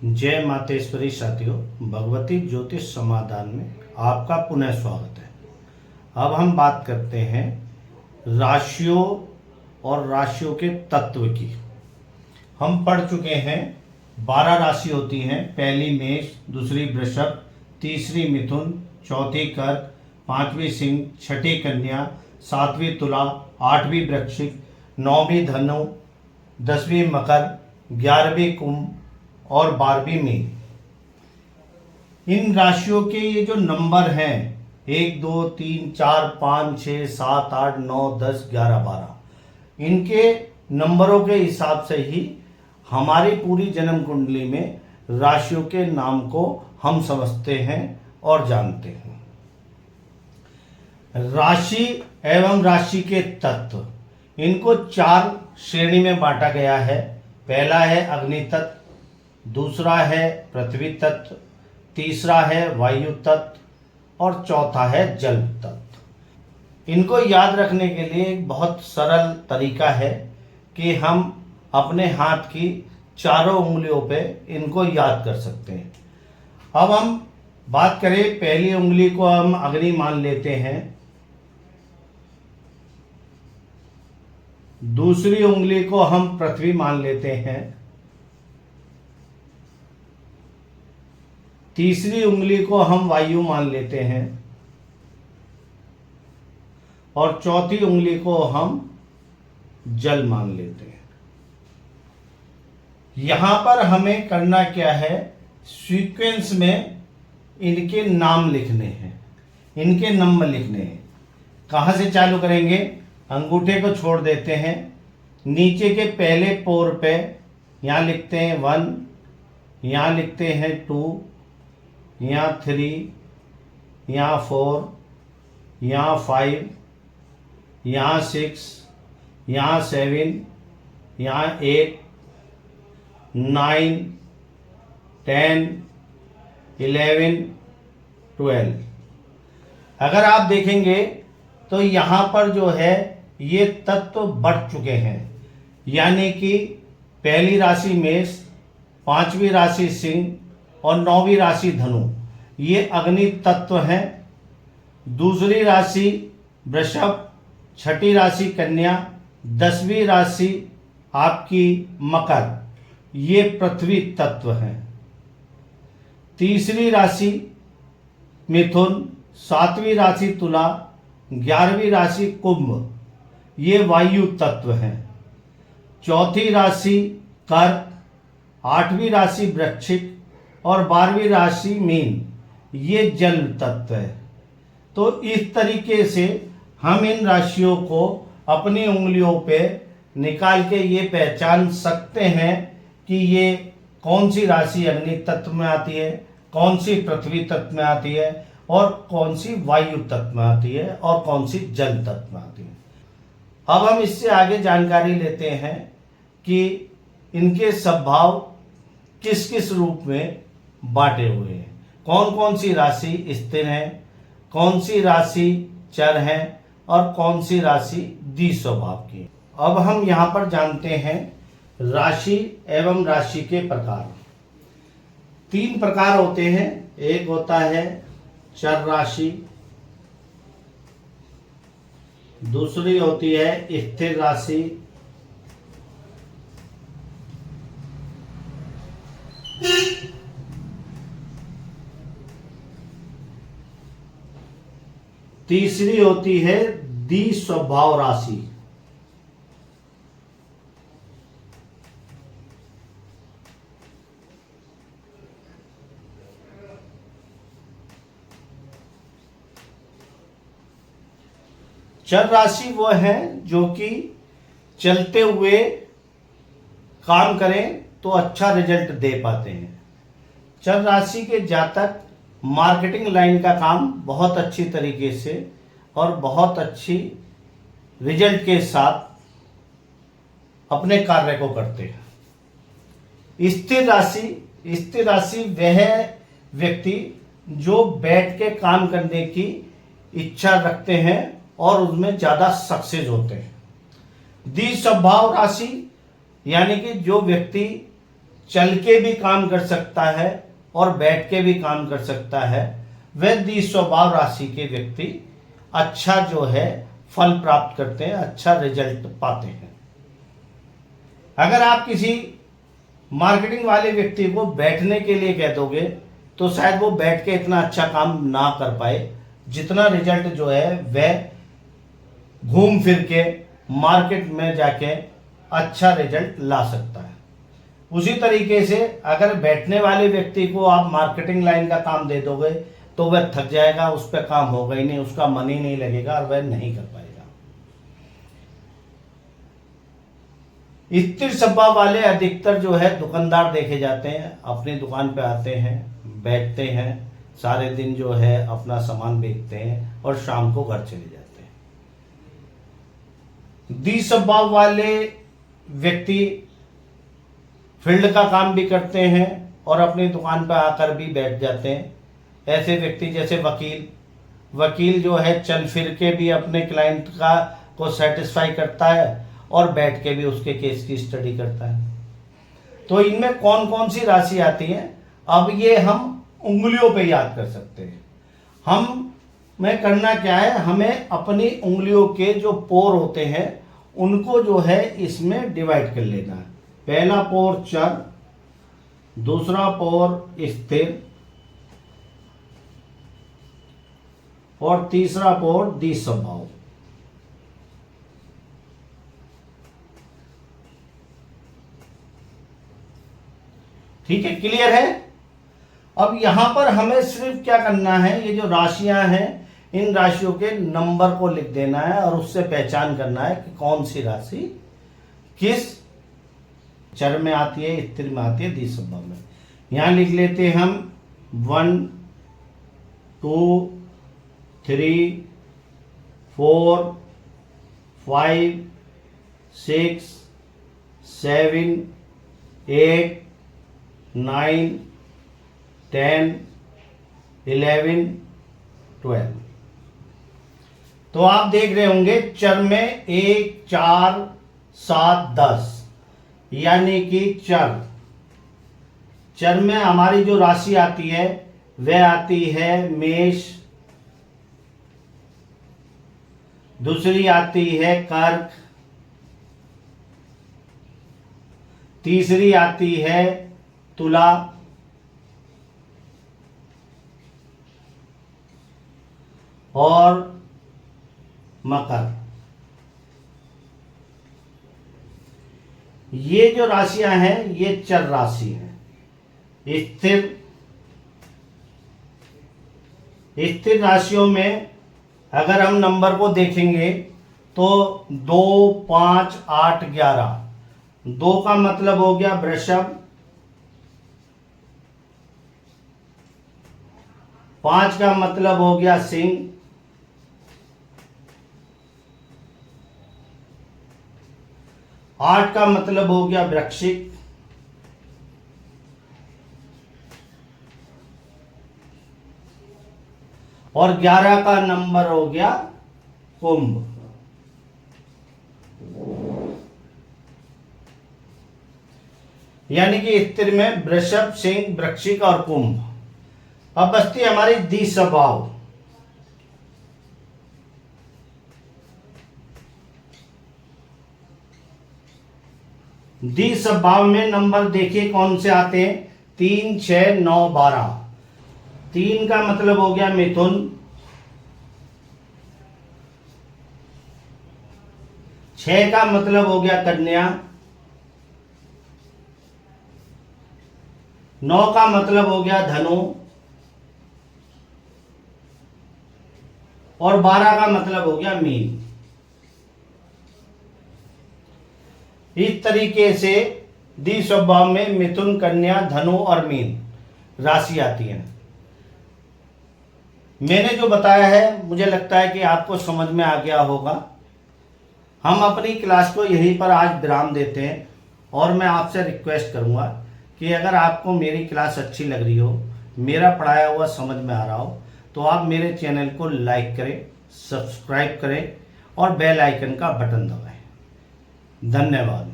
जय मातेश्वरी साथियों, भगवती ज्योतिष समाधान में आपका पुनः स्वागत है। अब हम बात करते हैं राशियों और राशियों के तत्व की। हम पढ़ चुके हैं 12 राशि होती हैं। पहली मेष, दूसरी वृषभ, तीसरी मिथुन, चौथी कर्क, पांचवी सिंह, छठी कन्या, सातवीं तुला, आठवीं वृश्चिक, नौवीं धनु, 10वीं मकर, 11वीं कुंभ और 12वीं मीन। इन राशियों के ये जो नंबर हैं 1 2 3 4 5 6 7 8 9 10 11 12, इनके नंबरों के हिसाब से ही हमारी पूरी जन्म कुंडली में राशियों के नाम को हम समझते हैं और जानते हैं। राशि एवं राशि के तत्व, इनको 4 श्रेणी में बांटा गया है। पहला है अग्नि तत्व, दूसरा है पृथ्वी तत्व, तीसरा है वायु तत्व और चौथा है जल तत्व। इनको याद रखने के लिए एक बहुत सरल तरीका है कि हम अपने हाथ की चारों उंगलियों पे इनको याद कर सकते हैं। अब हम बात करें, पहली उंगली को हम अग्नि मान लेते हैं, दूसरी उंगली को हम पृथ्वी मान लेते हैं, तीसरी उंगली को हम वायु मान लेते हैं और चौथी उंगली को हम जल मान लेते हैं। यहां पर हमें करना क्या है, सीक्वेंस में इनके नाम लिखने हैं, इनके नंबर लिखने हैं। कहां से चालू करेंगे, अंगूठे को छोड़ देते हैं, नीचे के पहले पोर पे यहां लिखते हैं 1, यहां लिखते हैं 2, यहाँ 3, यहाँ 4, यहाँ 5, यहाँ 6, यहाँ 7, यहाँ 8, 9, 10, 11, 12। अगर आप देखेंगे तो यहाँ पर जो है ये तत्व बढ़ चुके हैं, यानी कि पहली राशि मेष, पांचवी राशि सिंह और 9वीं राशि धनु, ये अग्नि तत्व हैं। दूसरी राशि वृषभ, छठी राशि कन्या, 10वीं राशि आपकी मकर, ये पृथ्वी तत्व हैं। तीसरी राशि मिथुन, 7वीं राशि तुला, 11वीं राशि कुंभ, ये वायु तत्व हैं। चौथी राशि कर्क, 8वीं राशि वृश्चिक और 12वीं राशि मीन, ये जल तत्व है। तो इस तरीके से हम इन राशियों को अपनी उंगलियों पे निकाल के ये पहचान सकते हैं कि ये कौन सी राशि अग्नि तत्व में आती है, कौन सी पृथ्वी तत्व में आती है और कौन सी वायु तत्व में आती है और कौन सी जल तत्व में आती है। अब हम इससे आगे जानकारी लेते हैं कि इनके स्वभाव किस किस रूप में बांटे हुए हैं, कौन कौन सी राशि स्थिर है, कौन सी राशि चर है और कौन सी राशि द्विस्वभाव की। अब हम यहाँ पर जानते हैं राशि एवं राशि के प्रकार। 3 प्रकार होते हैं। एक होता है चर राशि, दूसरी होती है स्थिर राशि, तीसरी होती है द्विस्वभाव राशि। चर राशि वो है जो कि चलते हुए काम करें तो अच्छा रिजल्ट दे पाते हैं। चर राशि के जातक मार्केटिंग लाइन का काम बहुत अच्छी तरीके से और बहुत अच्छी रिजल्ट के साथ अपने कार्य को करते हैं। स्थिर राशि वह व्यक्ति जो बैठ के काम करने की इच्छा रखते हैं और उसमें ज़्यादा सक्सेस होते हैं। द्विस्वभाव राशि यानी कि जो व्यक्ति चल के भी काम कर सकता है और बैठ के भी काम कर सकता है, वह द्वि स्वभाव राशि के व्यक्ति अच्छा जो है फल प्राप्त करते हैं, अच्छा रिजल्ट पाते हैं। अगर आप किसी मार्केटिंग वाले व्यक्ति को बैठने के लिए कह दोगे तो शायद वो बैठ के इतना अच्छा काम ना कर पाए, जितना रिजल्ट जो है वह घूम फिर के मार्केट में जाके अच्छा रिजल्ट ला सकता है। उसी तरीके से अगर बैठने वाले व्यक्ति को आप मार्केटिंग लाइन का काम दे दोगे तो वह थक जाएगा, उस पर काम होगा ही नहीं, उसका मन ही नहीं लगेगा और वह नहीं कर पाएगा। स्थिर स्वभाव वाले अधिकतर जो है दुकानदार देखे जाते हैं, अपनी दुकान पे आते हैं, बैठते हैं, सारे दिन जो है अपना सामान बेचते हैं और शाम को घर चले जाते हैं। द्वि स्वभाव वाले व्यक्ति फील्ड का काम भी करते हैं और अपनी दुकान पर आकर भी बैठ जाते हैं। ऐसे व्यक्ति जैसे वकील जो है चल फिर के भी अपने क्लाइंट का को सेटिस्फाई करता है और बैठ के भी उसके केस की स्टडी करता है। तो इनमें कौन कौन सी राशि आती है, अब ये हम उंगलियों पे याद कर सकते हैं। हमें करना क्या है, हमें अपनी उंगलियों के जो पोर होते हैं उनको जो है इसमें डिवाइड कर लेना है। पहला पोर चर, दूसरा पोर स्थिर और तीसरा पोर द्वि स्वभाव। ठीक है, क्लियर है। अब यहां पर हमें सिर्फ क्या करना है, ये जो राशियां हैं इन राशियों के नंबर को लिख देना है और उससे पहचान करना है कि कौन सी राशि किस चर में आती है, स्थिर में आती है, द्वि स्वभाव में। यहां लिख लेते हैं हम 1 2 3 4 5 6 7 8 9 10 11 12। तो आप देख रहे होंगे चर में 1 4 7 10, यानी कि चर में हमारी जो राशि आती है वह आती है मेष, दूसरी आती है कर्क, तीसरी आती है तुला, और मकर। ये जो राशियां हैं ये चर राशि है। स्थिर राशियों में अगर हम नंबर को देखेंगे तो 2 5 8 11। 2 का मतलब हो गया वृषभ, 5 का मतलब हो गया सिंह, 8 का मतलब हो गया वृश्चिक, और 11 का नंबर हो गया कुंभ। यानी कि स्थिर में वृषभ, सिंह, वृश्चिक और कुंभ। अब बचती हमारी द्वि स्वभाव। द्वि स्वभाव में नंबर देखिए कौन से आते हैं, 3 6 9 12। 3 का मतलब हो गया मिथुन, 6 का मतलब हो गया कन्या, 9 का मतलब हो गया धनु, और 12 का मतलब हो गया मीन। इस तरीके से द्वि स्वभाव में मिथुन, कन्या, धनु और मीन राशि आती है। मैंने जो बताया है मुझे लगता है कि आपको समझ में आ गया होगा। हम अपनी क्लास को यहीं पर आज विराम देते हैं और मैं आपसे रिक्वेस्ट करूंगा कि अगर आपको मेरी क्लास अच्छी लग रही हो, मेरा पढ़ाया हुआ समझ में आ रहा हो, तो आप मेरे चैनल को लाइक करें, सब्सक्राइब करें और बेल आइकन का बटन दबाएं। धन्यवाद।